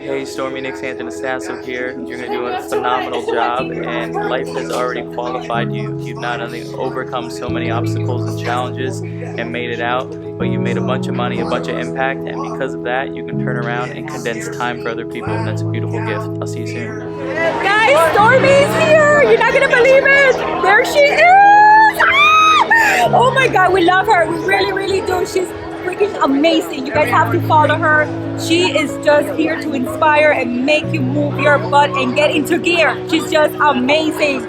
Hey Stormy, Nick Anthony here. You're doing a phenomenal job, and life has already qualified you. You've not only overcome so many obstacles and challenges and made it out, but you made a bunch of money, a bunch of impact, and because of that, you can turn around and condense time for other people, and that's a beautiful gift. I'll see you soon. Guys, Stormy's here! You're not gonna believe it! There she is! Ah! Oh my God, we love her. We really, really do. She's freaking amazing. You guys have to follow her. She is just here to inspire and make you move your butt and get into gear. She's just amazing.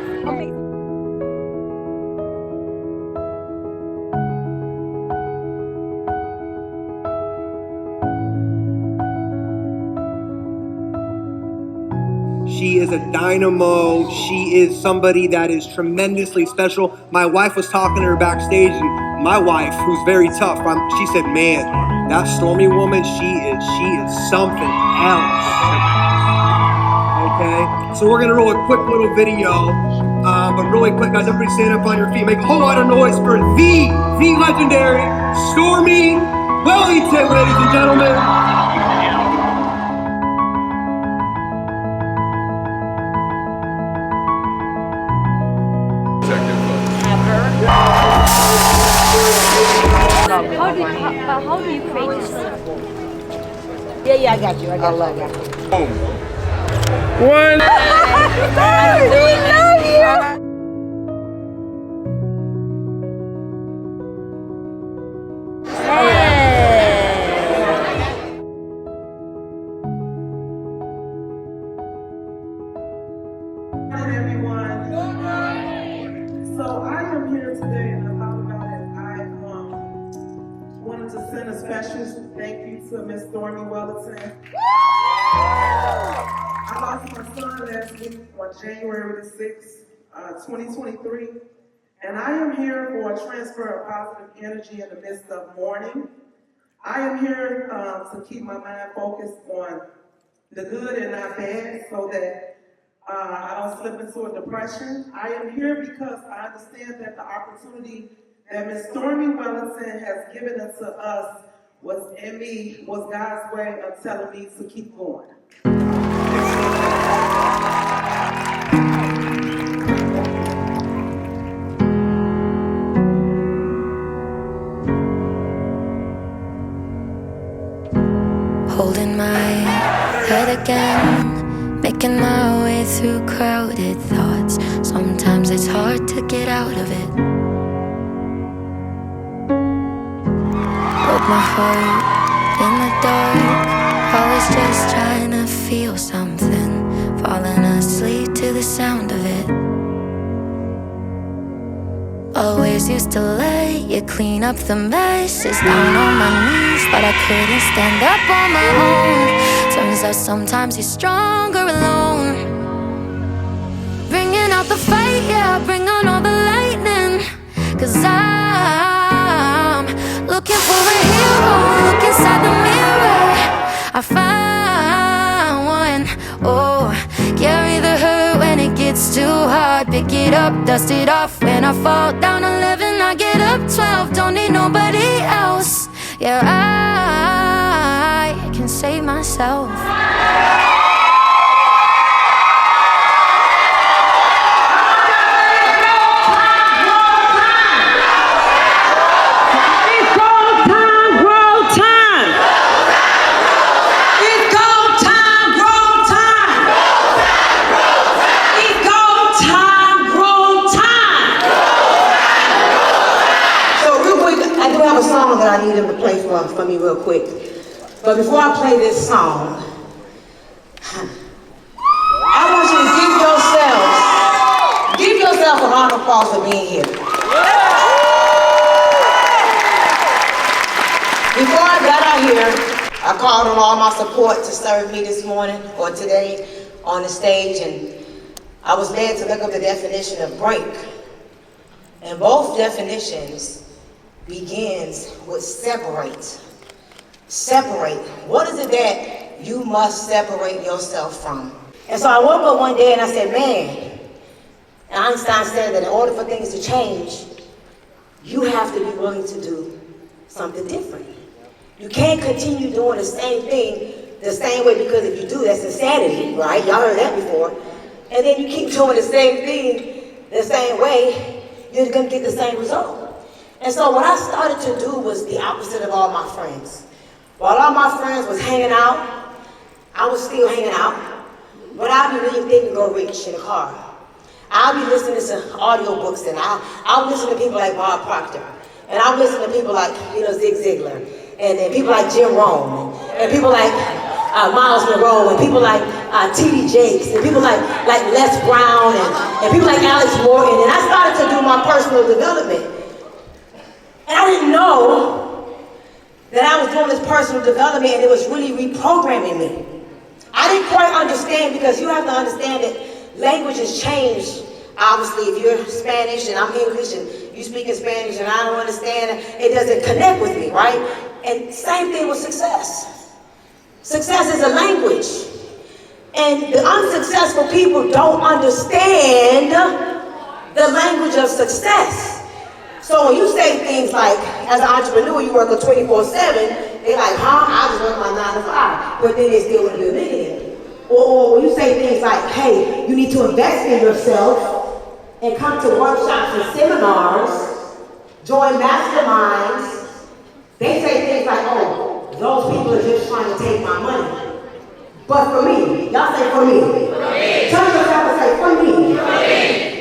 She is a dynamo. She is somebody that is tremendously special. My wife was talking to her backstage, and my wife, who's very tough, she said, man, that Stormy woman, she is something else. Okay, so we're gonna roll a quick little video, but really quick, guys, everybody stand up on your feet, make a whole lot of noise for the legendary Stormy Wellington, ladies and gentlemen. How do you create this? Yeah, I got you. I love you. Boom. One. We love you. Hi everyone. So I am here today, and about it, I wanted to send a special thank you to Miss Stormy Wellington. I lost my son last week on January the 6th, 2023, and I am here for a transfer of positive energy in the midst of mourning. I am here to keep my mind focused on the good and not bad, so that I don't slip into a depression. I am here because I understand that the opportunity that Miss Stormy Wellington has given it to us was God's way of telling me to keep going. Holding my head again, making my way through crowded thoughts. Sometimes it's hard to get out of it. Broke my heart in the dark. I was just trying to feel something, falling asleep to the sound of it. Always used to let you clean up the messes, down on my knees, but I couldn't stand up on my own. Turns out sometimes you're stronger alone. Bringing out the fight, yeah, bring on all the lightning. Cause I'm looking for a hero, look inside the mirror. I found one, oh, carry the hurt when it gets too hard. Pick it up, dust it off. When I fall down 11, I get up 12. Don't need nobody else. Yeah, I can save myself. I need him to play for me real quick. But before I play this song, I want you to give yourself a round of applause for being here. Before I got out here, I called on all my support to serve me this morning or today on the stage, and I was led to look up the definition of break. And both definitions begins with separate. Separate. What is it that you must separate yourself from? And so I woke up one day and I said, man, and Einstein said that in order for things to change, you have to be willing to do something different. You can't continue doing the same thing the same way, because if you do, that's insanity, right? Y'all heard that before. And then you keep doing the same thing the same way, you're gonna get the same result. And so what I started to do was the opposite of all my friends. While all my friends was hanging out, I was still hanging out, but I'd be really thinking go rich in the car. I'll be listening to audiobooks, and I'll listen to people like Bob Proctor, and I'll listen to people like, Zig Ziglar, and people like Jim Rohn, and people like Miles Monroe, and people like T.D. Jakes, and people like Les Brown, and people like Alex Morgan, and I started to do my personal development. And I didn't know that I was doing this personal development, and it was really reprogramming me. I didn't quite understand, because you have to understand that languages change. Obviously, if you're Spanish and I'm English and you speak in Spanish and I don't understand, it doesn't connect with me, right? And same thing with success. Success is a language. And the unsuccessful people don't understand the language of success. So when you say things like, as an entrepreneur, you work a 24/7, they're like, I just work my 9 to 5, but then they still want to be a millionaire. Or when you say things like, hey, you need to invest in yourself and come to workshops and seminars, join masterminds, they say things like, oh, those people are just trying to take my money. But for me, y'all say for me. Tell yourself and say for me.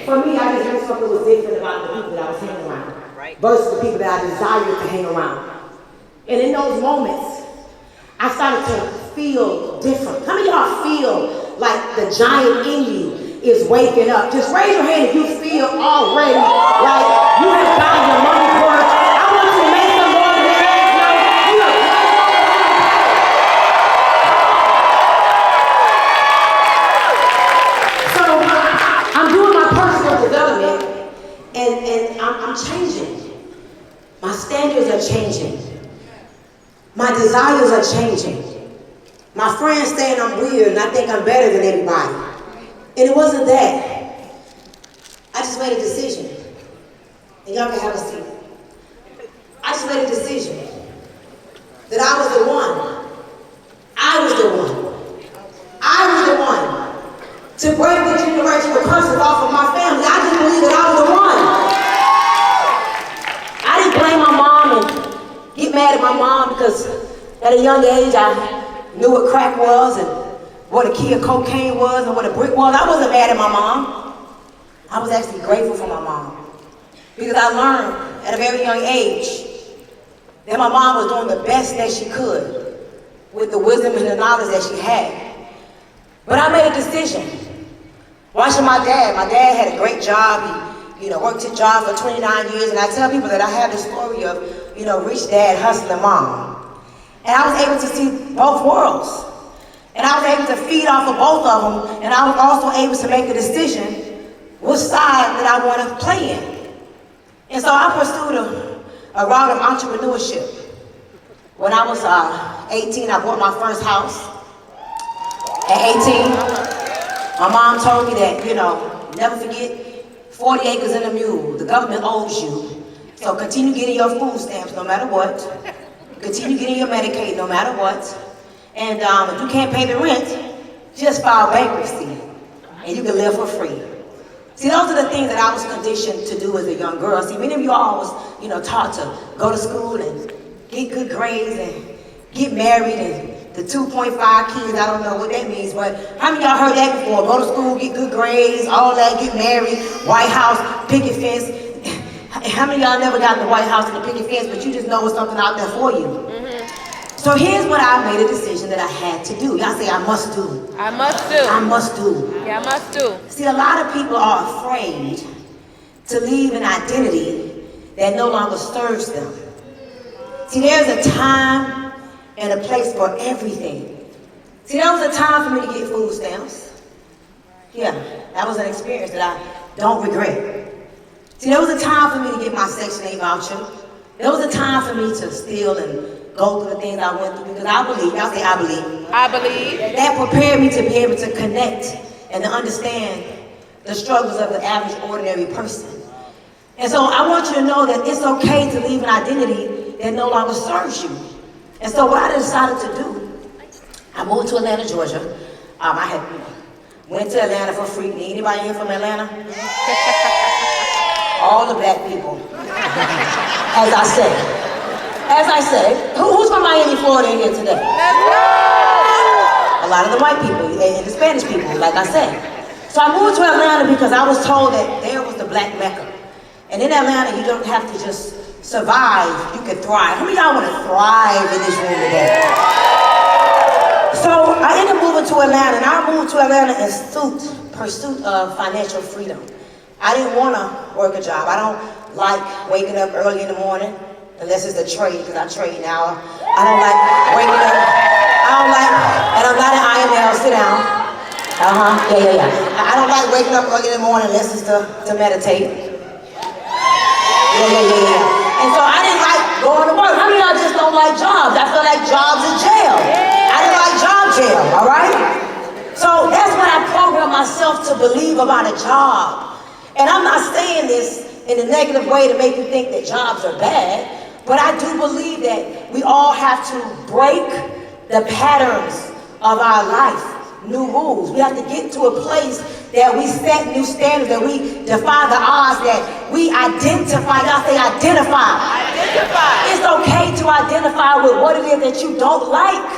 For me, I just knew something was different about the people that I was hanging around versus the people that I desired to hang around. And in those moments, I started to feel different. How many of y'all feel like the giant in you is waking up? Just raise your hand if you feel already like you have gotten your money's worth. I want you to make some more of your hands know you are so I'm doing my personal development, and I'm changing. My standards are changing. My desires are changing. My friends saying I'm weird and I think I'm better than everybody. And it wasn't that. I just made a decision. And y'all can have a seat. I just made a decision that I was the one. I was the one. I was the one to break the generational curses off of my family. I just believe that I was the one. I didn't blame my mom and get mad at my mom because at a young age I knew what crack was and what a key of cocaine was and what a brick was. I wasn't mad at my mom. I was actually grateful for my mom, because I learned at a very young age that my mom was doing the best that she could with the wisdom and the knowledge that she had. But I made a decision. Watching my dad had a great job. He worked his job for 29 years, and I tell people that I have the story of, rich dad hustling mom. And I was able to see both worlds. And I was able to feed off of both of them, and I was also able to make a decision what side that I want to play in. And so I pursued a route of entrepreneurship. When I was 18, I bought my first house. At 18, my mom told me that, never forget, 40 acres and a mule, the government owes you. So continue getting your food stamps no matter what. Continue getting your Medicaid no matter what. And if you can't pay the rent, just file bankruptcy and you can live for free. See, those are the things that I was conditioned to do as a young girl. See, many of you all was, taught to go to school and get good grades and get married and the 2.5 kids, I don't know what that means, but how many of y'all heard that before? Go to school, get good grades, all that, get married, White House, picket fence. How many of y'all never got in the White House and the picket fence, but you just know it's something out there for you? So here's what I made a decision that I had to do. Y'all say I must do. I must do. I must do. Yeah, I must do. See, a lot of people are afraid to leave an identity that no longer serves them. See, there's a time and a place for everything. See, there was a time for me to get food stamps. Yeah, that was an experience that I don't regret. See, there was a time for me to get my Section 8 voucher. There was a time for me to steal and go through the things I went through, because I believe, y'all say I believe. I believe. That prepared me to be able to connect and to understand the struggles of the average ordinary person. And so I want you to know that it's okay to leave an identity that no longer serves you. And so what I decided to do, I moved to Atlanta, Georgia. I had went to Atlanta for free. Anybody here from Atlanta? All the black people. As I say, who's from Miami, Florida in here today? A lot of the white people and the Spanish people, like I said. So I moved to Atlanta because I was told that there was the black Mecca. And in Atlanta, you don't have to just survive, you can thrive. How many of y'all want to thrive in this room today? So I ended up moving to Atlanta, and I moved to Atlanta in pursuit of financial freedom. I didn't want to work a job. I don't like waking up early in the morning, unless it's a trade, because I trade now. I don't like waking up. And I'm not an IML, sit down. Yeah. I don't like waking up early in the morning unless it's to meditate. Yeah. And so I didn't like going to work. How many of y'all just don't like jobs? I feel like jobs are jail. I didn't like job jail, all right? So that's what I programmed myself to believe about a job. And I'm not saying this in a negative way to make you think that jobs are bad, but I do believe that we all have to break the patterns of our life, new rules. We have to get to a place that we set new standards, that we defy the odds, that we identify. Y'all say identify. It's okay to identify with what it is that you don't like.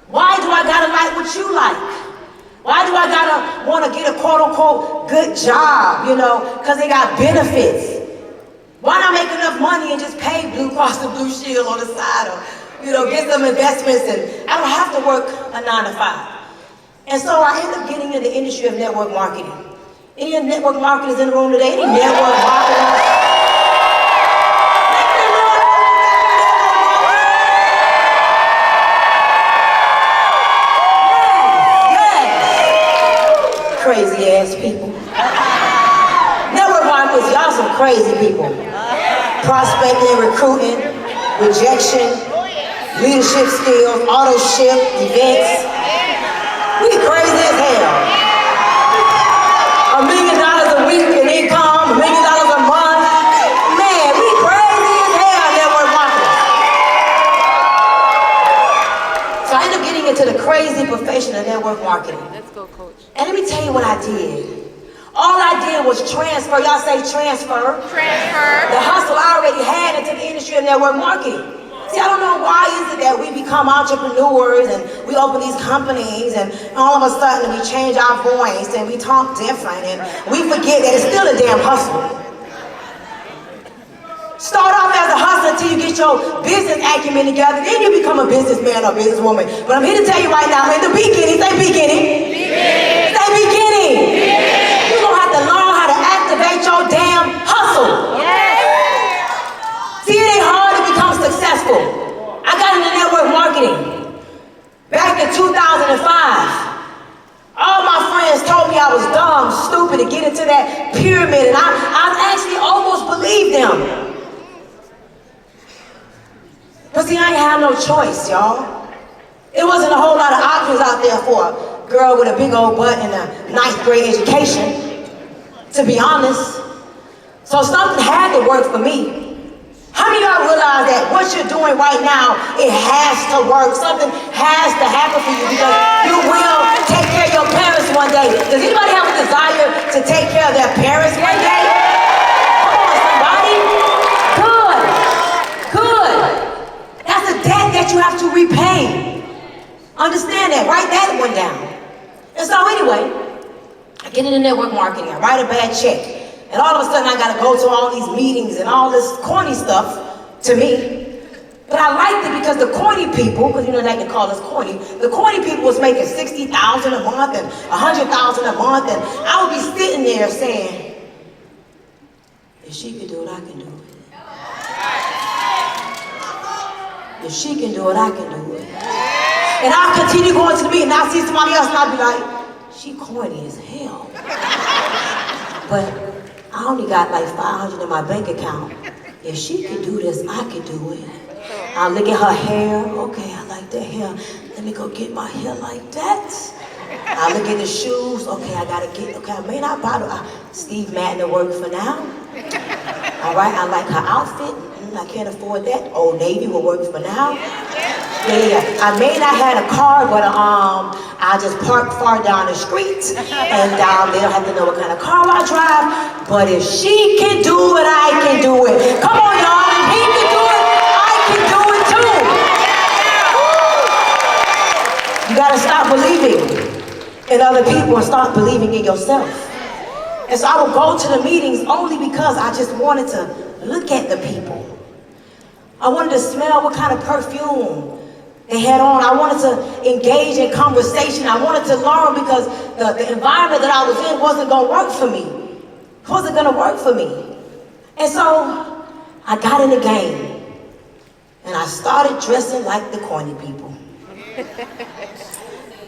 Why do I gotta like what you like? Why do I gotta wanna get a quote unquote good job, because they got benefits? Why not make enough money and just pay Blue Cross and Blue Shield on the side, or get some investments, and I don't have to work a 9 to 5. And so I ended up getting into the industry of network marketing. Any network marketers in the room today? Any network marketers? Yes. Crazy ass people. Network marketers, y'all some crazy people. Prospecting, recruiting, rejection, leadership skills, auto ship, events. We crazy as hell. $1 million a week in income, $1 million a month. Man, we crazy as hell network marketers. So I ended up getting into the crazy profession of network marketing. Let's go, coach. And let me tell you what I did. All I did was transfer. Y'all say transfer. The hustle I already had into the industry of network marketing. See, I don't know why is it that we become entrepreneurs and we open these companies and all of a sudden we change our voice and we talk different and we forget that it's still a damn hustle. Start off as a hustler until you get your business acumen together, then you become a businessman or businesswoman. But I'm here to tell you right now, in the beginning, say beginning. Say beginning. You're gonna have to learn how to activate your damn hustle. See, it ain't hard to become successful. I got into network marketing back in 2005. All my friends told me I was dumb, stupid to get into that pyramid, and I actually almost believed them. But see, I ain't have no choice, y'all. It wasn't a whole lot of options out there for a girl with a big old butt and a 9th grade education, to be honest. So something had to work for me. How many of y'all realize that what you're doing right now, it has to work? Something has to happen for you because you will take care of your parents one day. Does anybody have a desire to take care of their parents one day? Come on, somebody. Good. That's a debt that you have to repay. Understand that. Write that one down. And so anyway, I get into network marketing. I write a bad check. And all of a sudden I gotta go to all these meetings and all this corny stuff to me. But I liked it because the corny people, because they like to call us corny, the corny people was making $60,000 a month and $100,000 a month, and I would be sitting there saying, if she can do it, I can do it. If she can do it, I can do it. And I'll continue going to the meeting and I'll see somebody else and I'll be like, she corny as hell. But I only got like $500 in my bank account. If she can do this, I can do it. I look at her hair. Okay, I like that hair. Let me go get my hair like that. I look at the shoes. Okay, I may not buy the Steve Madden to work for now. All right, I like her outfit. I can't afford that. Old Navy will work for now. Yeah. I may not have a car, but I just park far down the street, and they don't have to know what kind of car I drive. But if she can do it, I can do it. Come on, y'all. If he can do it, I can do it too. You gotta stop believing in other people and start believing in yourself. And so I would go to the meetings only because I just wanted to look at the people. I wanted to smell what kind of perfume they had on. I wanted to engage in conversation. I wanted to learn because the environment that I was in wasn't going to work for me. It wasn't going to work for me. And so I got in the game and I started dressing like the corny people.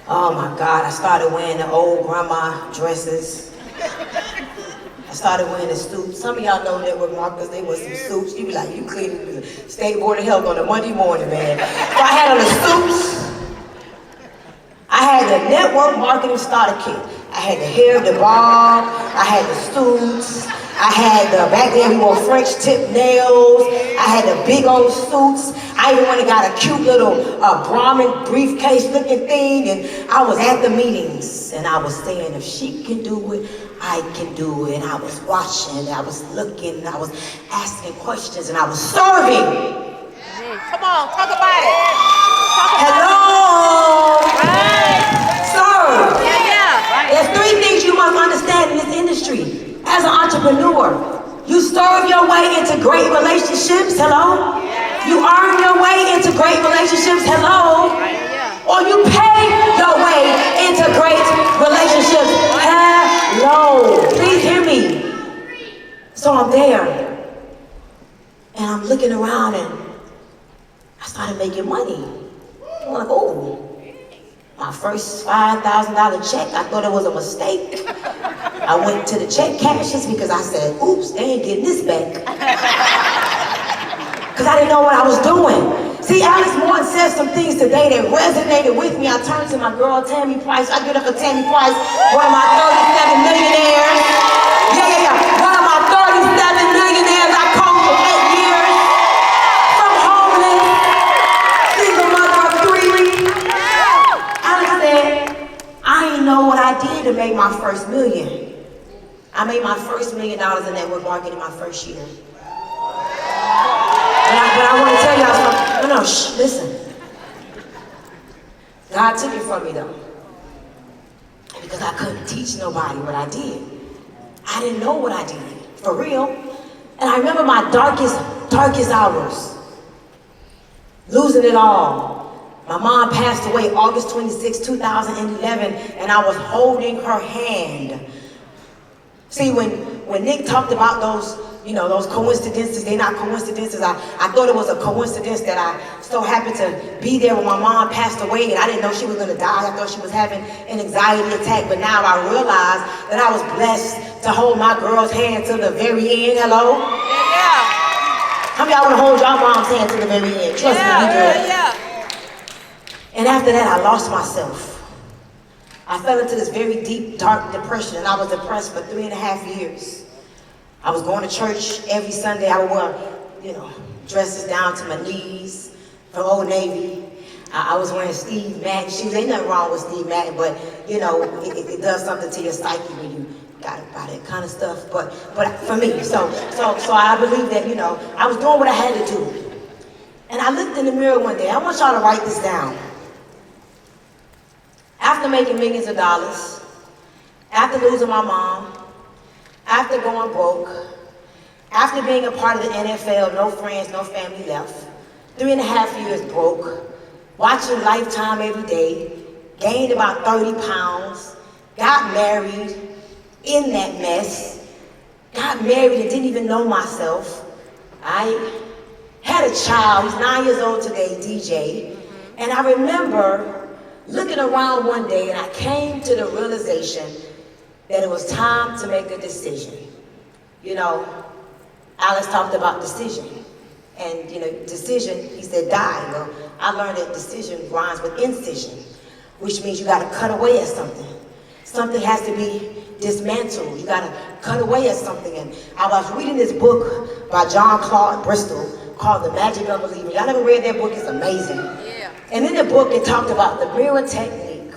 Oh my God, I started wearing the old grandma dresses. I started wearing the suits. Some of y'all know network marketers, they wear some suits. You be like, you cleaning the State Board of Health on a Monday morning, man. So I had on the suits. I had the network marketing starter kit. I had the hair, the bob. I had the suits. I had back then we wore French tip nails. I had the big old suits. I even went and got a cute little Brahmin briefcase looking thing, and I was at the meetings and I was saying, if she can do it, I can do it. And I was watching, and I was looking, and I was asking questions, and I was serving. Come on, talk about it. Hello. Right. Serve. Yeah. There's three things you must understand in this industry. As an entrepreneur, you serve your way into great relationships, hello? You earn your way into great relationships, hello? Or you pay your way into great relationships, hello? Please hear me. So I'm there, and I'm looking around, and I started making money. I'm like, oh. My first $5,000 check, I thought it was a mistake. I went to the check cashers because I said, oops, they ain't getting this back. Because I didn't know what I was doing. See, Alex Morton said some things today that resonated with me. I turned to my girl, Tammy Price. I get up for Tammy Price, one of my 37 millionaires. Yeah. One of my 37 millionaires I coached for 8 years. From homeless, single mother of 3. Alex said, I didn't know what I did to make my first million. I made my first $1 million in network marketing my first year. But I want to tell y'all something. No, listen. God took it from me though. Because I couldn't teach nobody what I did. I didn't know what I did, for real. And I remember my darkest hours. Losing it all. My mom passed away August 26, 2011, and I was holding her hand. See, when Nick talked about those, those coincidences, they're not coincidences. I thought it was a coincidence that I so happened to be there when my mom passed away, and I didn't know she was gonna die. I thought she was having an anxiety attack, but now I realize that I was blessed to hold my girl's hand to the very end. Hello? Yeah. How many of y'all wanna hold y'all mom's hand to the very end? Trust me, we do. Yeah. And after that, I lost myself. I fell into this very deep, dark depression, and I was depressed for 3.5 years. I was going to church every Sunday. I would wear, dresses down to my knees from Old Navy. I was wearing Steve Madden shoes. Ain't nothing wrong with Steve Madden, but it does something to your psyche when you got to buy that kind of stuff. But for me, so I believe that I was doing what I had to do. And I looked in the mirror one day. I want y'all to write this down. After making millions of dollars, after losing my mom, after going broke, after being a part of the NFL, no friends, no family left, 3.5 years broke, watching Lifetime every day, gained about 30 pounds, got married in that mess, got married and didn't even know myself. I had a child, he's 9 years old today, DJ, and I remember looking around one day, and I came to the realization that it was time to make a decision. Alice talked about decision. And, decision, he said die. I learned that decision rhymes with incision, which means you gotta cut away at something. Something has to be dismantled. You gotta cut away at something. And I was reading this book by John Claude Bristol called The Magic of Believing. Y'all never read that book? It's amazing. Yeah. And in the book, it talked about the mirror technique.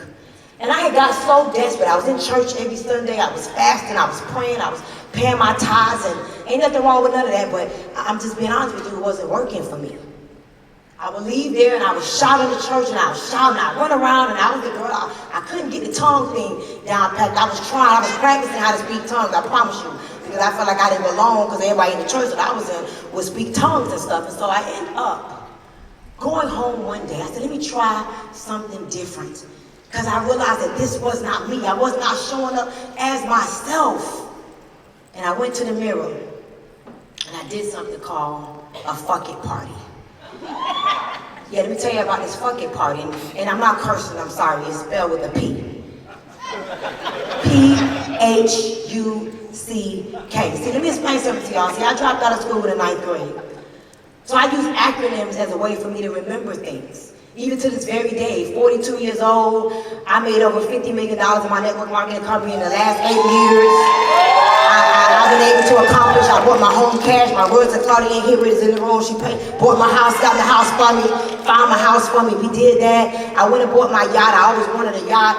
And I had got so desperate. I was in church every Sunday. I was fasting. I was praying. I was paying my tithes. And ain't nothing wrong with none of that. But I'm just being honest with you, it wasn't working for me. I would leave there and I would shout in the church and I would shout and I'd run around and I was the girl. I couldn't get the tongue thing down packed. I was practicing how to speak tongues, I promise you. Because I felt like I didn't belong because everybody in the church that I was in would speak tongues and stuff. And so I ended up going home one day. I said, let me try something different. Because I realized that this was not me. I was not showing up as myself. And I went to the mirror and I did something called a fuck it party. Yeah, let me tell you about this fuck it party. And I'm not cursing, I'm sorry. It's spelled with a P. P-H-U-C-K. See, let me explain something to y'all. See, I dropped out of school in the 9th grade. So I use acronyms as a way for me to remember things. Even to this very day, 42 years old, I made over $50 million in my network marketing company in the last 8 years. I've been able to accomplish. I bought my home cash. My words are Claudia here is in the room. She bought my house, got the house for me, found my house for me. We did that. I went and bought my yacht. I always wanted a yacht.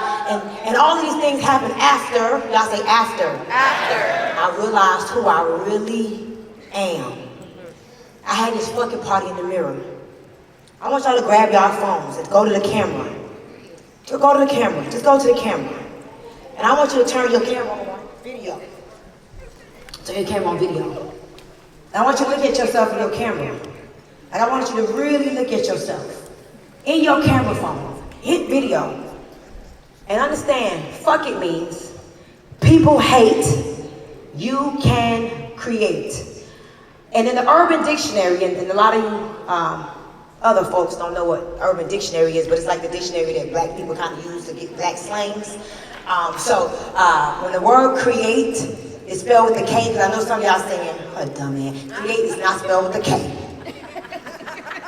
And all of these things happened after, y'all say after. After. I realized who I really am. I had this fucking party in the mirror. I want y'all to grab y'all phones and go to the camera. Just go to the camera. Just go to the camera. And I want you to turn your camera on video. Turn your camera on video. And I want you to look at yourself in your camera. And I want you to really look at yourself in your camera phone. Hit video. And understand, fuck it means people hate, you can create. And in the Urban Dictionary, and a lot of you other folks don't know what Urban Dictionary is, but it's like the dictionary that black people kind of use to get black slangs. When the word create is spelled with a K, because I know some of y'all saying, oh, dumb man, create is not spelled with a K.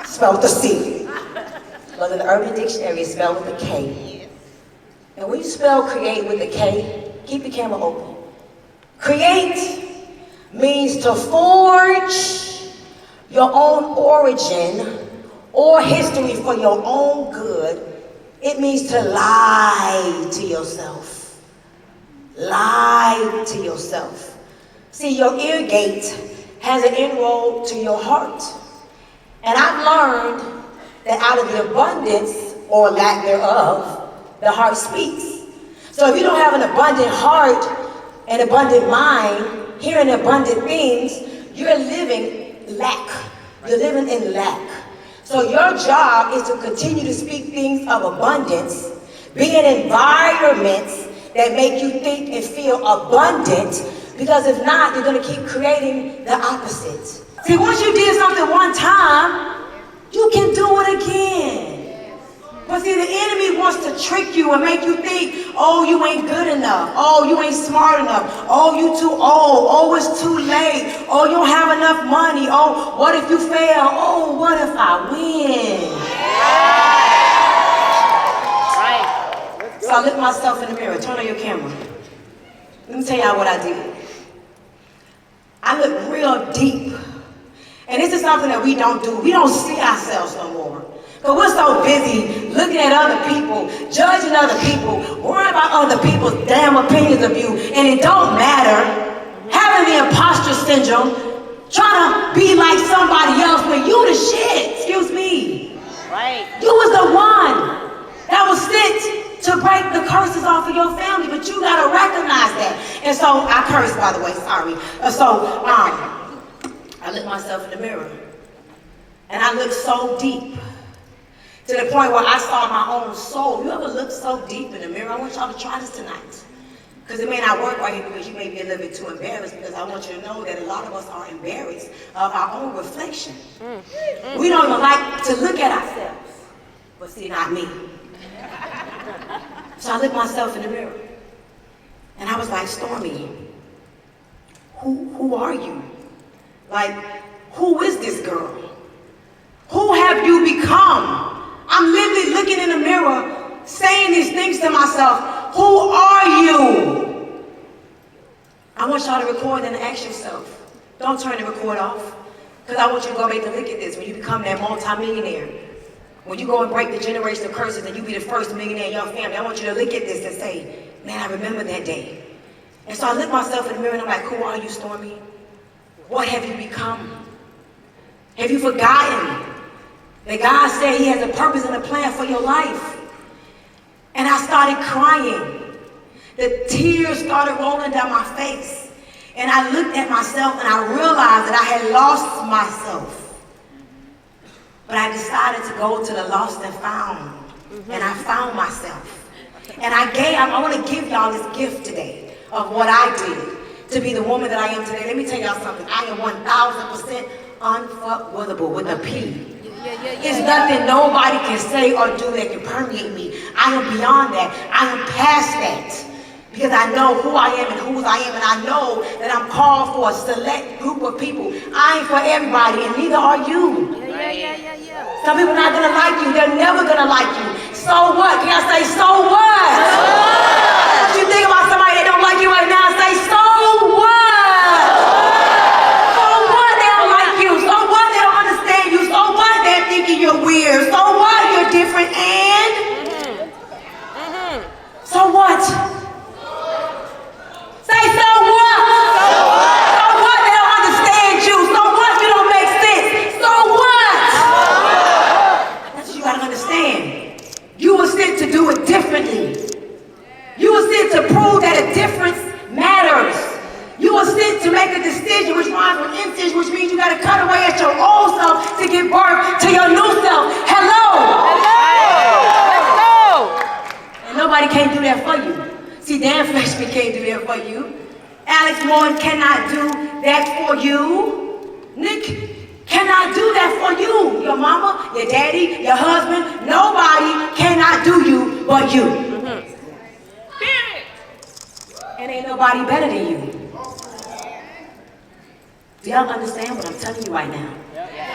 It's spelled with a C. But in the Urban Dictionary, it's spelled with a K. And when you spell create with a K, keep the camera open. Create means to forge your own origin or history for your own good. It means to lie to yourself. Lie to yourself. See, your ear gate has an inroad to your heart. And I've learned that out of the abundance, or lack thereof, the heart speaks. So if you don't have an abundant heart, an abundant mind, hearing abundant things, you're living lack. You're living in lack. So your job is to continue to speak things of abundance, be in environments that make you think and feel abundant, because if not, you're going to keep creating the opposite. See, once you did something one time, you can do it again. But see, the enemy wants to trick you and make you think, oh, you ain't good enough. Oh, you ain't smart enough. Oh, you too old. Oh, it's too late. Oh, you don't have enough money. Oh, what if you fail? Oh, what if I win? Right. So I look myself in the mirror. Turn on your camera. Let me tell y'all what I did. I look real deep. And this is something that we don't do. We don't see ourselves no more. But we're so busy looking at other people, judging other people, worrying about other people's damn opinions of you, and it don't matter. Having the imposter syndrome, trying to be like somebody else when you the shit, excuse me. Right. You was the one that was sent to break the curses off of your family, but you gotta recognize that. And so, I cursed, by the way, sorry. I looked myself in the mirror, and I looked so deep, to the point where I saw my own soul. You ever look so deep in the mirror? I want y'all to try this tonight. Because it may not work right here because you may be a little bit too embarrassed, because I want you to know that a lot of us are embarrassed of our own reflection. We don't even like to look at ourselves. But see, not me. So I looked myself in the mirror. And I was like, Stormy, who are you? Like, who is this girl? Who have you become? I'm literally looking in the mirror, saying these things to myself. Who are you? I want y'all to record and ask yourself. Don't turn the record off. Because I want you to go back and look at this when you become that multimillionaire. When you go and break the generational curses and you be the first millionaire in your family, I want you to look at this and say, man, I remember that day. And so I look myself in the mirror and I'm like, who are you, Stormy? What have you become? Have you forgotten that God said he has a purpose and a plan for your life? And I started crying. The tears started rolling down my face. And I looked at myself and I realized that I had lost myself. But I decided to go to the lost and found. And I found myself. And I want to give y'all this gift today of what I did to be the woman that I am today. Let me tell y'all something. I am 1,000% unfuckwithable with a P. It's nothing nobody can say or do that can permeate me. I am beyond that. I am past that. Because I know who I am and whose I am, and I know that I'm called for a select group of people. I ain't for everybody, and neither are you. Some people are not gonna like you, they're never gonna like you. So what? Can I say, so what? If you think about somebody that don't like you right now, say, so what? So what they don't like you? So what they don't understand you? So what they're thinking you're weird? So what you're different and? So what? Say, so what? So what? They don't understand you. So what? You don't make sense. So what? That's what you gotta understand. You were sent to do it differently. You were sent to prove that a difference matters. You were sent to make a decision, which rhymes with incision, which means you gotta cut away at your old self to give birth to your new self. Hello. Let's go. And nobody can do that for you. See, Dan Freshman can't do that for you. Alex Morton cannot do that for you. Nick cannot do that for you. Your mama, your daddy, your husband, nobody cannot do you but you. And ain't nobody better than you. Do y'all understand what I'm telling you right now?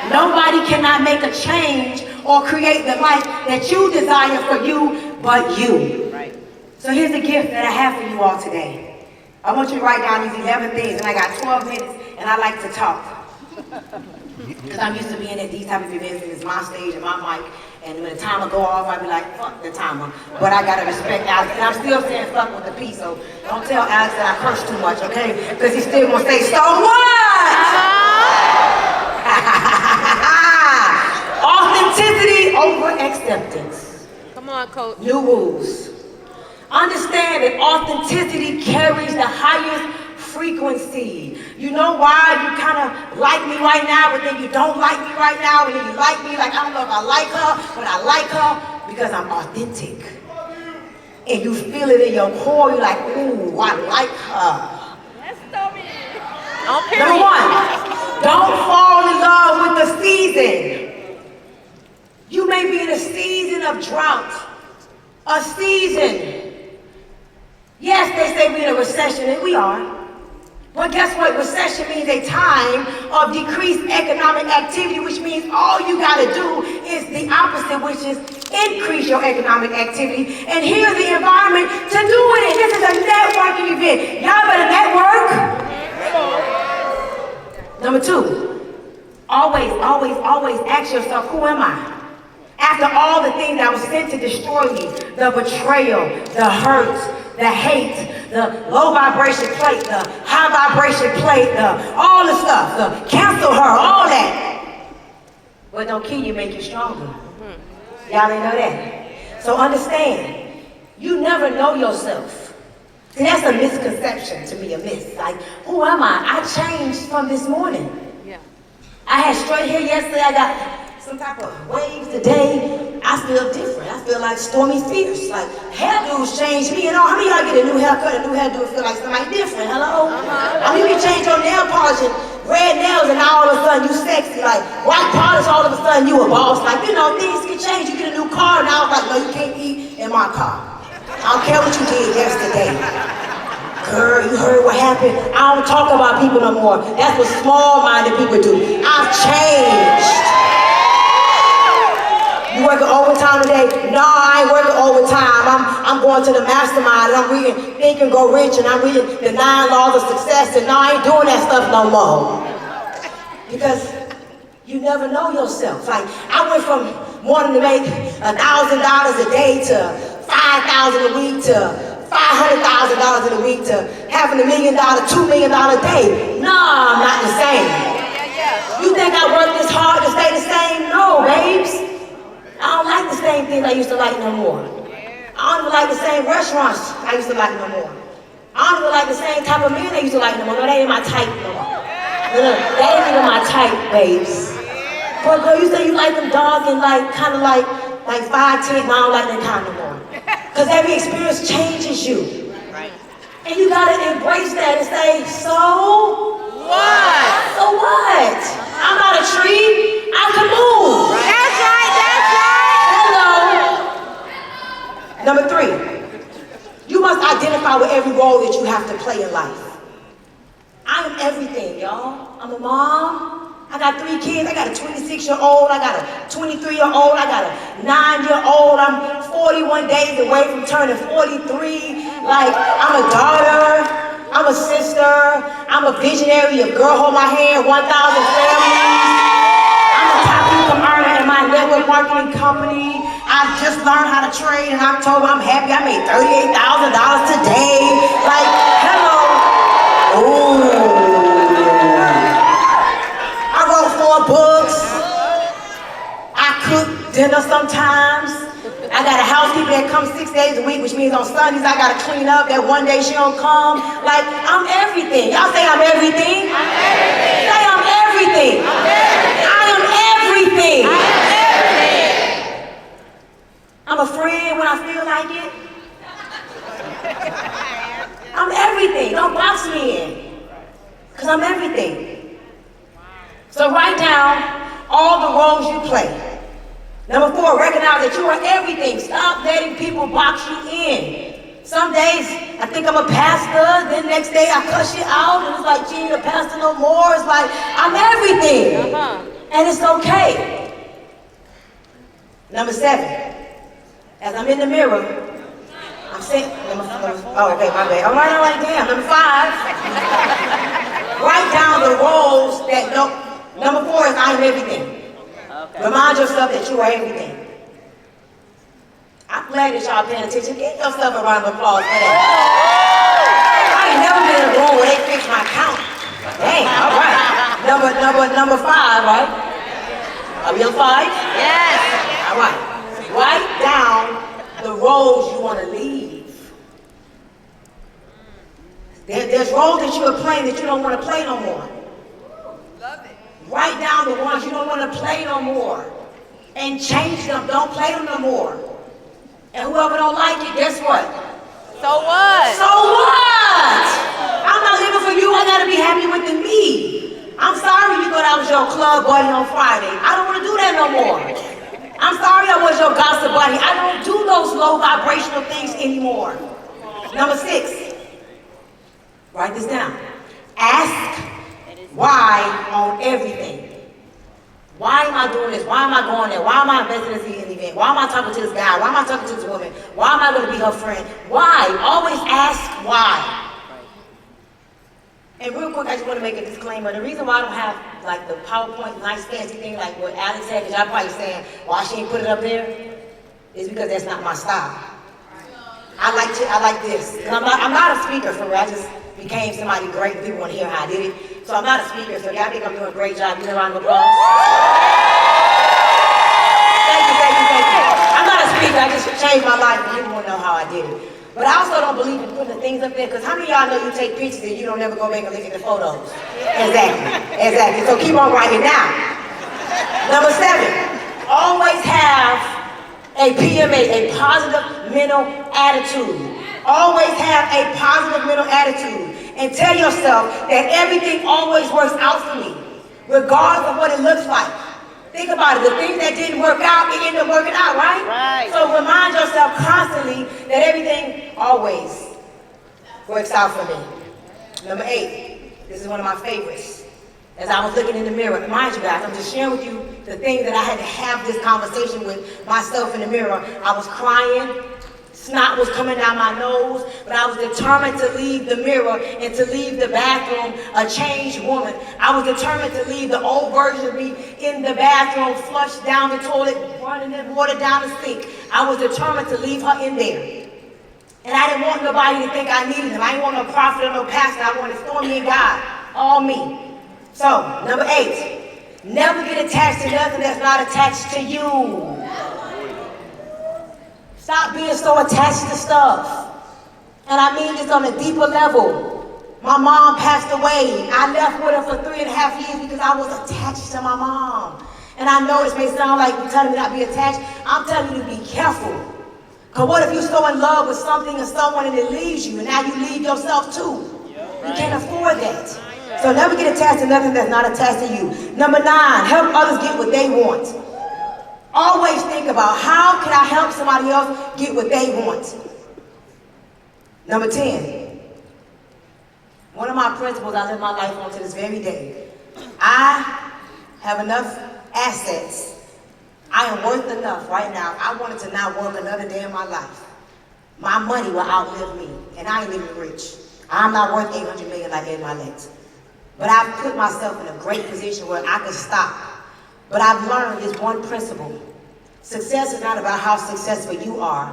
Nobody cannot make a change or create the life that you desire for you but you. So here's the gift that I have for you all today. I want you to write down these 11 things, and I got 12 minutes, and I like to talk. Because I'm used to being at these type of events, and it's my stage and my mic, and when the timer go off, I be like, fuck the timer. But I gotta respect Alex, and I'm still saying fuck with the P, so don't tell Alex that I curse too much, okay? Because he's still gonna say, so what? Authenticity over acceptance. Come on, coach. New rules. Understand that authenticity carries the highest frequency. You know why you kind of like me right now, but then you don't like me right now, and then you like me like, I don't know if I like her, but I like her because I'm authentic. And you feel it in your core, you're like, ooh, I like her. Number one, don't fall in love with the season. You may be in a season of drought, a season. Yes, they say we're in a recession, and we are. But guess what? Recession means a time of decreased economic activity, which means all you got to do is the opposite, which is increase your economic activity. And here's the environment to do it. This is a networking event. Y'all better network. Number two, always ask yourself, who am I? After all the things that was sent to destroy me, the betrayal, the hurt, the hate, the low vibration plate, the high vibration plate, all the stuff, the cancel her, all that. What don't kill you make you stronger. Y'all didn't know that? So understand, you never know yourself. See, that's a misconception to me, a myth. Like, who am I? I changed from this morning. I had straight hair yesterday, I got some type of waves today. I feel different. I feel like Stormy Fierce. Like, hairdos change me. You know, how many of y'all get a new haircut, a new hairdo, feel like somebody different? Hello? I mean, you can change your nail polish and red nails, and now all of a sudden you sexy. Like, white polish, all of a sudden you a boss. Like, you know, things can change. You get a new car, and I was like, no, you can't eat in my car. I don't care what you did yesterday. Girl, you heard what happened? I don't talk about people no more. That's what small-minded people do. I've changed. You working overtime today? No, I ain't working overtime. I'm going to the mastermind, and I'm reading Think and Go Rich, and I'm reading the 9 Laws of Success, and no, I ain't doing that stuff no more. Because You never know yourself. Like, I went from wanting to make $1,000 a day to $5,000 a week to $500,000 in a week to having $1 million, $2 million a day. Nah, I'm not the same. You think I work this hard to stay the same? No, babes. I don't like the same things I used to like no more. I don't even like the same restaurants I used to like no more. I don't even like the same type of men I used to like no more. No, that ain't my type no more. No, that ain't even my type, babes. But girl, you say you like them dogs and like, kind of like 5'10", I don't like that kind no more. Because every experience changes you. Right. And you gotta embrace that and say, so what? So what? I'm not a tree, I can move. Right. That's right, that's right. Hello. Number 3, you must identify with every role that you have to play in life. I am everything, y'all. I'm a mom. I got 3 kids. I got a 26-year-old. I got a 23-year-old. I got a 9-year-old. I'm 41 days away from turning 43. Like, I'm a daughter. I'm a sister. I'm a visionary of Girl Hold My Hand, 1,000 families. I'm a top income earner in my network marketing company. I just learned how to trade in October. I'm happy. I made $38,000 today. Like, hello. Ooh. Books. I cook dinner sometimes. I got a housekeeper that comes 6 days a week, which means on Sundays I gotta clean up. That one day she don't come. Like, I'm everything. Y'all say I'm everything? I'm everything. Say I'm everything. I'm everything. I am everything. I'm everything. I'm a friend when I feel like it. I'm everything. Don't box me in. Because I'm everything. So write down all the roles you play. Number 4, recognize that you are everything. Stop letting people box you in. Some days I think I'm a pastor, then next day I cuss you out, and it's like, gee, the pastor no more. It's like, I'm everything. And it's okay. Number 7, as I'm in the mirror, I'm saying, oh, okay, my bad. All right, damn. Number 5, write down the roles that don't. Number 4 is I am everything. Okay. Remind yourself that you are everything. I'm glad that y'all paying attention. Give yourself a round of applause for that. I ain't never been in a room where they fix my count. Dang, all right. Number 5, right? Are we on 5? Yes. All right. Write down the roles you want to leave. There's roles that you are playing that you don't want to play no more. Write down the ones you don't want to play no more. And change them. Don't play them no more. And whoever don't like it, guess what? So what? So what? I'm not living for you. I gotta be happy with me. I'm sorry you thought I was your club buddy on Friday. I don't want to do that no more. I'm sorry I was your gossip buddy. I don't do those low vibrational things anymore. Number 6. Write this down. Ask why on everything. Why am I doing this? Why am I going there? Why am I investing in this event? Why am I talking to this guy? Why am I talking to this woman? Why am I going to be her friend? Why? Always ask why. And real quick, I just want to make a disclaimer. The reason why I don't have like the PowerPoint nice fancy thing like what Alex had, because y'all probably saying why she ain't put it up there, is because that's not my style. I like this. I'm not a speaker for real. I just became somebody great. People want to hear how I did it. So I'm not a speaker, so y'all think I'm doing a great job. Give me a round of applause. Thank you. I'm not a speaker, I just changed my life and people want to know how I did it. But I also don't believe in putting the things up there, because how many of y'all know you take pictures and you don't ever go back and look at the photos? Exactly. So keep on writing down. Number 7, always have a PMA, a positive mental attitude. Always have a positive mental attitude. And tell yourself that everything always works out for me, regardless of what it looks like. Think about it. The things that didn't work out, it ended up working out, right? Right. So remind yourself constantly that everything always works out for me. Number 8. This is one of my favorites. As I was looking in the mirror, mind you guys, I'm just sharing with you the things that I had to have this conversation with myself in the mirror. I was crying, Snot was coming down my nose, but I was determined to leave the mirror and to leave the bathroom a changed woman. I was determined to leave the old version of me in the bathroom, flushed down the toilet, running that water down the sink. I was determined to leave her in there. And I didn't want nobody to think I needed him. I didn't want no prophet or no pastor. I wanted Stormy and God, all me. So, number 8, never get attached to nothing that's not attached to you. Stop being so attached to stuff. And I mean this on a deeper level. My mom passed away. I left with her for 3.5 years because I was attached to my mom. And I know this may sound like you're telling me not to be attached. I'm telling you to be careful. Because what if you're so in love with something or someone and it leaves you, and now you leave yourself too? You can't afford that. So never get attached to nothing that's not attached to you. Number 9, help others get what they want. Always think about how can I help somebody else get what they want. Number 10, one of my principles I live my life on to this very day. I have enough assets. I am worth enough right now. I wanted to not work another day in my life. My money will outlive me, and I ain't even rich. I'm not worth 800 million like Ed Milet. But I've put myself in a great position where I can stop. But I've learned this one principle. Success is not about how successful you are,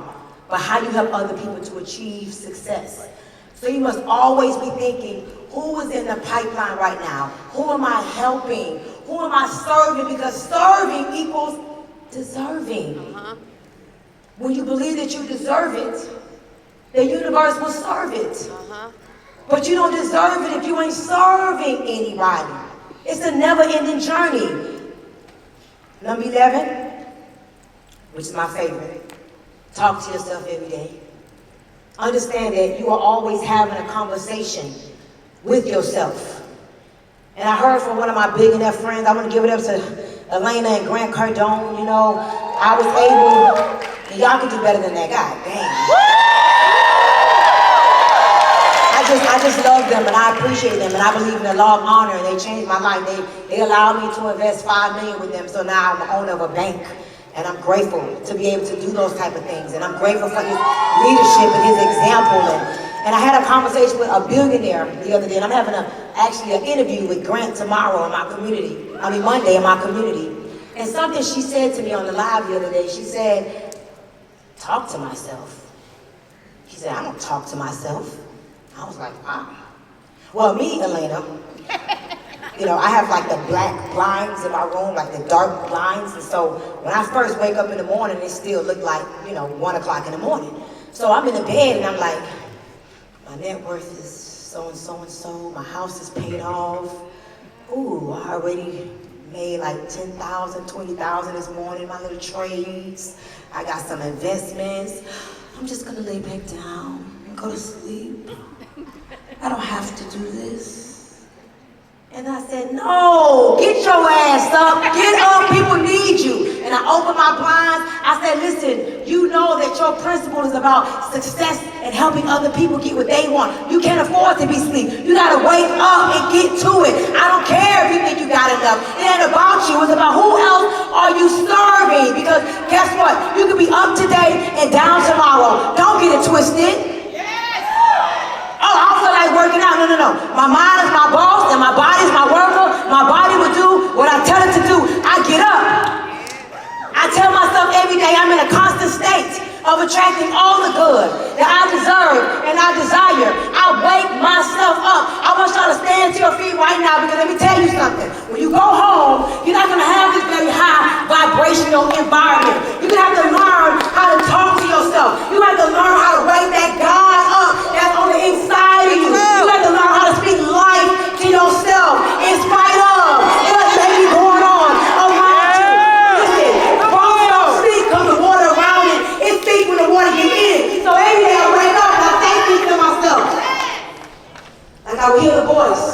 but how you help other people to achieve success. So you must always be thinking, who is in the pipeline right now? Who am I helping? Who am I serving? Because serving equals deserving. When you believe that you deserve it, the universe will serve it. But you don't deserve it if you ain't serving anybody. It's a never-ending journey. Number 11, which is my favorite. Talk to yourself every day. Understand that you are always having a conversation with yourself. And I heard from one of my billionaire friends, I want to give it up to Elena and Grant Cardone. You know, I was able, and y'all can do better than that. God dang. I just love them and I appreciate them and I believe in the law of honor and they changed my life. They allowed me to invest $5 million with them, so now I'm the owner of a bank. And I'm grateful to be able to do those type of things. And I'm grateful for his leadership and his example. And I had a conversation with a billionaire the other day, and I'm having actually an interview with Grant tomorrow in my community. Monday in my community. And something she said to me on the live the other day, she said, talk to myself. She said, I don't talk to myself. I was like, wow. Well, me, Elena, you know, I have like the black blinds in my room, like the dark blinds. And so when I first wake up in the morning, it still looked like, 1 o'clock in the morning. So I'm in the bed and I'm like, my net worth is so-and-so and so. My house is paid off. Ooh, I already made like 10,000, 20,000 this morning, my little trades. I got some investments. I'm just gonna lay back down and go to sleep. I don't have to do this. And I said, no, get your ass up, get up, people need you. And I opened my blinds, I said, listen, you know that your principle is about success and helping other people get what they want. You can't afford to be asleep. You gotta wake up and get to it. I don't care if you think you got enough. It ain't about you, it's about who else are you serving. Because guess what? You can be up today and down tomorrow. Don't get it twisted. Oh, I don't feel like working out. No. My mind is my boss and my body is my worker. My body will do what I tell it to do. I get up. I tell myself every day I'm in a constant state of attracting all the good that I deserve and I desire. I wake myself up. I want y'all to stand to your feet right now because let me tell you something. When you go home, you're not going to have this very high vibrational environment. You're going to have to learn how to talk to yourself. You have to learn how to wake that God up that's on the inside of you. You have to learn how to speak life to yourself in spite of what may be going on around you. Listen, the water don't speak because the water around it. It speaks when the water gets in. So every day I wake up and I thank you to myself. Like I will hear the voice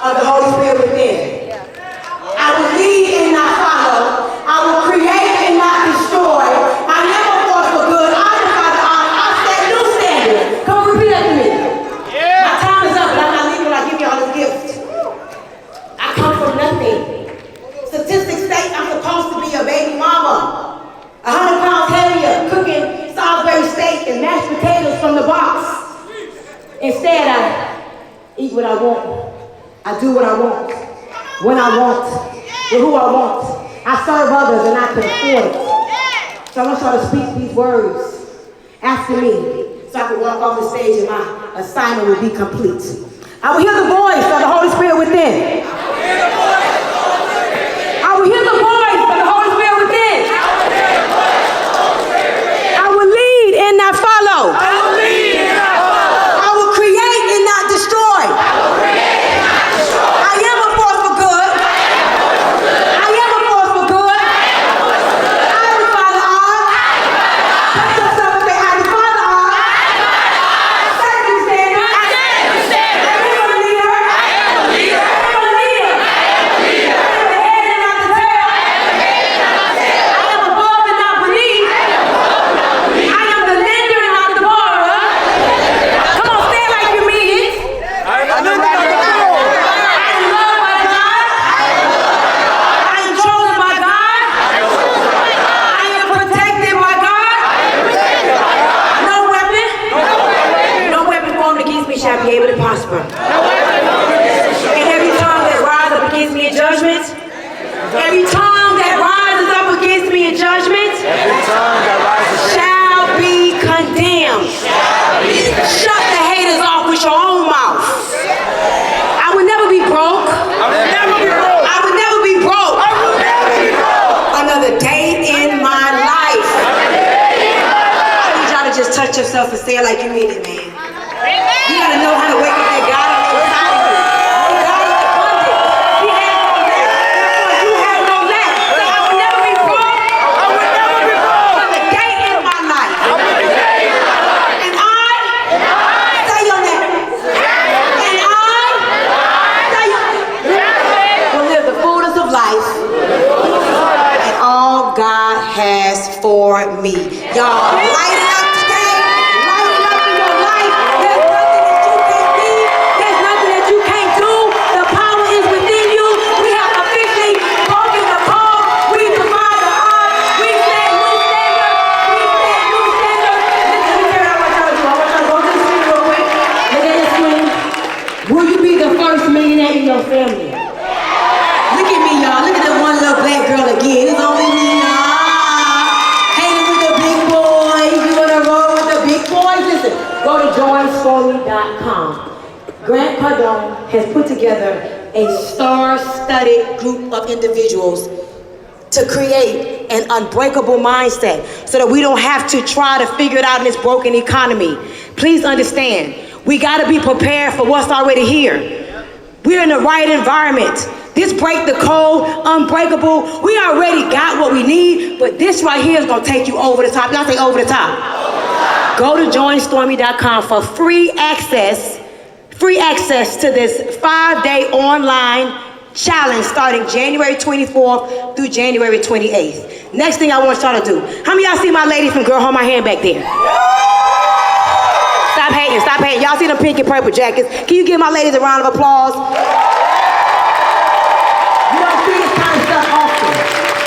of the Holy Spirit within. I will lead and not follow. I will create and not destroy. I never fought for good. I defy the odds. I set new standards. Come repeat that to me. My time is up, but I'm not leaving when I give y'all this gift. I come from nothing. Statistics state I'm supposed to be a baby mama. 100 pounds heavier, cooking Salisbury steak said I eat what I want. I do what I want. When I want. With who I want. I serve others and I can afford it. So I want y'all to speak these words after me so I can walk off the stage and my assignment will be complete. I will hear the voice of the Holy Spirit within. I will hear the voice of the Holy Spirit within. I will lead and not follow. I will create and not destroy. I am a force for good. I am a force for good. I am the Father of. Touch yourself and say, I am the Father of. Circumstance. I am a leader. I am a leader. I am a leader. I am the head and not the tail. I am above and not beneath. I am the lender and not the borrower. Come on, say it like you mean it. I am loved by God. I am chosen by God. I am protected by God. No weapon formed against me shall be able to prosper. And every tongue that rises up against me in judgment, every tongue that rises up against me in judgment shall be condemned. Shut the haters off with your own mouth. I will never be broke. I will never be broke. Another day in my life. I need y'all to just touch yourself and say it like you mean it, man. You gotta know how to wake up that God on the inside of you. God is abundant. He has no lack. Therefore, you have no lack. So I will never be broke. Another day in my life. And I say your name. And I say your name. Will live the fullness of life and all God has for me. Y'all light it up today. Light it up in your life. There's nothing that you can't be. There's nothing that you can't do. The power is within you. We have officially broken the code. We provide the art. We set new standards. We set new standards. Listen, let me tell you what I want y'all to do. I want y'all to go to the screen real quick. Look at this screen. Will you be the first millionaire in your family? Look at me, y'all. Look at that one little black girl again. It's only me, y'all. Hanging with the big boys. You wanna roll with the big boys? Listen, go to joinstormy.com. Grant Cardone has put together a star-studded group of individuals to create an unbreakable mindset so that we don't have to try to figure it out in this broken economy. Please understand, we gotta be prepared for what's already here. We're in the right environment. This break the code, unbreakable. We already got what we need, but this right here is gonna take you over the top. Y'all say over the top. Go to joinstormy.com for free access to this 5-day online challenge starting January 24th through January 28th. Next thing I want y'all to do. How many of y'all see my lady from Girl Hold My Hand back there? Stop hating, stop hating. Y'all see them pink and purple jackets? Can you give my ladies a round of applause? You don't see this kind of stuff often,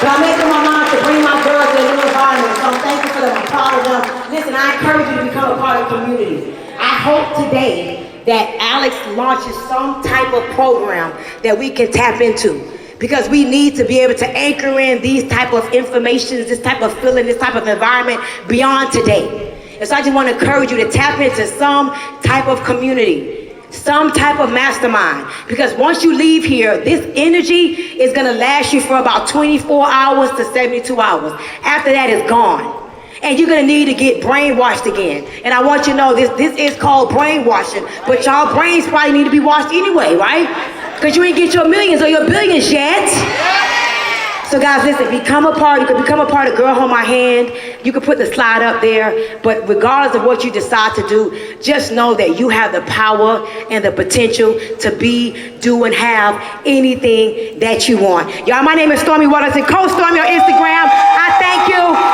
but I'm making my mind to bring my girls in a new environment, so I'm thankful for them. I'm proud of them. Listen, I encourage you to become a part of the community. I hope today that Alex launches some type of program that we can tap into, because we need to be able to anchor in these type of information, this type of feeling, this type of environment beyond today. And so I just want to encourage you to tap into some type of community, some type of mastermind, because once you leave here, this energy is going to last you for about 24 hours to 72 hours. After that, it's gone. And you're gonna need to get brainwashed again. And I want you to know this is called brainwashing, but y'all brains probably need to be washed anyway, right? Because you ain't get your millions or your billions yet. So guys, listen, become a part. You can become a part of Girl Hold My Hand. You can put the slide up there, but regardless of what you decide to do, just know that you have the power and the potential to be, do, and have anything that you want. Y'all, my name is Stormy Wellington, Coach Stormy on Instagram. I thank you.